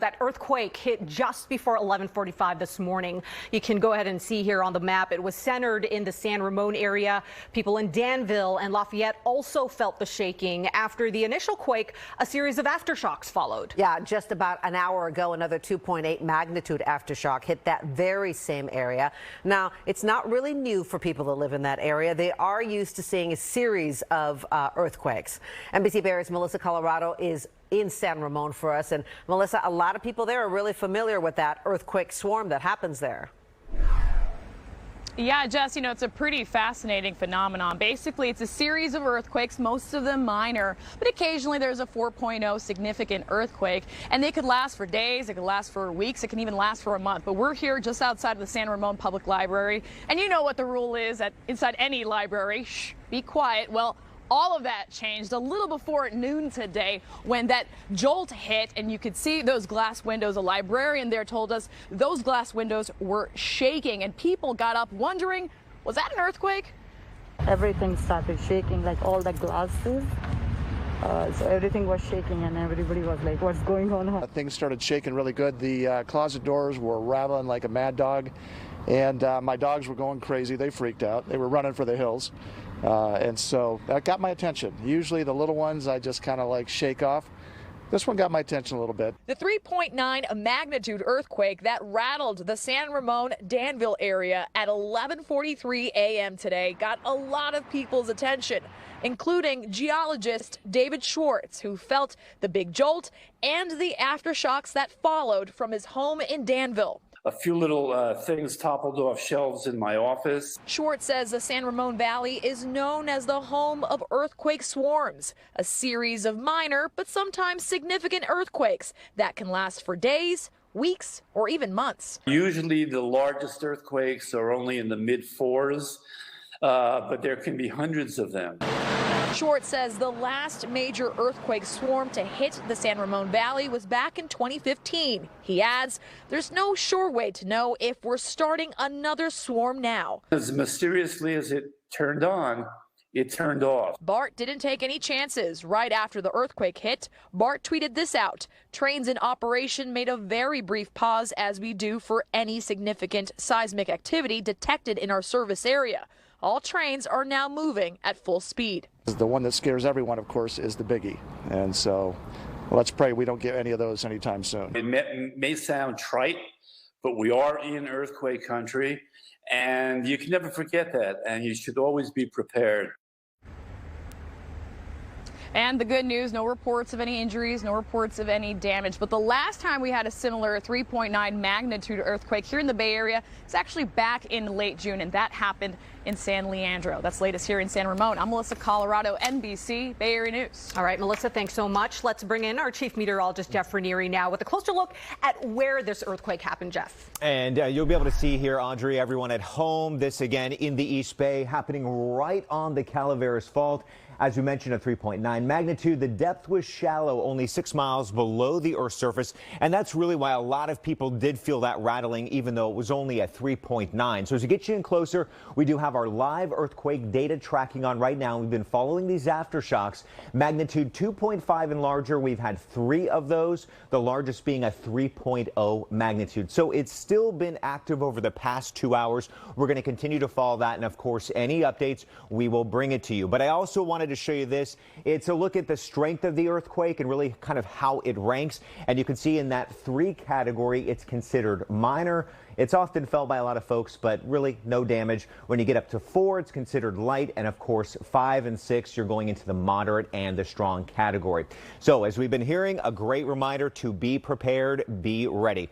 That earthquake hit just before 11:45 this morning. You can go ahead and see here on the map. It was centered in the San Ramon area. People in Danville and Lafayette also felt the shaking. After the initial quake, a series of aftershocks followed. Yeah, just about an hour ago, another 2.8 magnitude aftershock hit that very same area. Now, it's not really new for people that live in that area. They are used to seeing a series of earthquakes. NBC Bay Area's Melissa Colorado is in San Ramon for us. And Melissa, a lot of people there are really familiar with that earthquake swarm that happens there. Yeah, Jess, it's a pretty fascinating phenomenon. Basically, it's a series of earthquakes, most of them minor, but occasionally there's a 4.0 significant earthquake, and they could last for days, it could last for weeks, it can even last for a month. But we're here just outside of the San Ramon Public Library, and you know what the rule is inside any library. Shh, be quiet. Well, all of that changed a little before noon today when that jolt hit, and you could see those glass windows. A librarian there told us those glass windows were shaking, and people got up wondering, was that an earthquake? Everything started shaking, like all the glasses. So everything was shaking, and everybody was like, what's going on? Things started shaking really good. The closet doors were rattling like a mad dog, and my dogs were going crazy. They freaked out. They were running for the hills. And so that got my attention. Usually the little ones I just kind of like shake off. This one got my attention a little bit. The 3.9 magnitude earthquake that rattled the San Ramon Danville area at 11:43 a.m. today got a lot of people's attention, including geologist David Schwartz, who felt the big jolt and the aftershocks that followed from his home in Danville. A few little things toppled off shelves in my office. Schwartz says the San Ramon Valley is known as the home of earthquake swarms, a series of minor but sometimes significant earthquakes that can last for days, weeks, or even months. Usually the largest earthquakes are only in the mid-4s, but there can be hundreds of them. Schwartz says the last major earthquake swarm to hit the San Ramon Valley was back in 2015. He adds, there's no sure way to know if we're starting another swarm now. As mysteriously as it turned on, it turned off. Bart didn't take any chances. Right after the earthquake hit, Bart tweeted this out. Trains in operation made a very brief pause, as we do for any significant seismic activity detected in our service area. All trains are now moving at full speed. The one that scares everyone, of course, is the biggie. And so let's pray we don't get any of those anytime soon. It may sound trite, but we are in earthquake country, and you can never forget that, and you should always be prepared. And the good news, no reports of any injuries, no reports of any damage. But the last time we had a similar 3.9 magnitude earthquake here in the Bay Area is actually back in late June, and that happened in San Leandro. That's latest here in San Ramon. I'm Melissa Colorado, NBC Bay Area News. All right, Melissa, thanks so much. Let's bring in our chief meteorologist, Jeff Ranieri, now with a closer look at where this earthquake happened, Jeff. And you'll be able to see here, Audrey, everyone at home, this again in the East Bay, happening right on the Calaveras Fault. As we mentioned, a 3.9 magnitude. The depth was shallow, only 6 miles below the Earth's surface. And that's really why a lot of people did feel that rattling, even though it was only at 3.9. So as we get you in closer, we do have our live earthquake data tracking on right now. We've been following these aftershocks. Magnitude 2.5 and larger. We've had 3 of those, the largest being a 3.0 magnitude. So it's still been active over the past 2 hours. We're going to continue to follow that. And of course, any updates, we will bring it to you. But I also wanted to show you this. It's a look at the strength of the earthquake and really kind of how it ranks. And you can see in that 3 category, it's considered minor. It's often felt by a lot of folks, but really no damage. When you get up to 4, it's considered light. And of course, 5 and 6, you're going into the moderate and the strong category. So as we've been hearing, a great reminder to be prepared, be ready.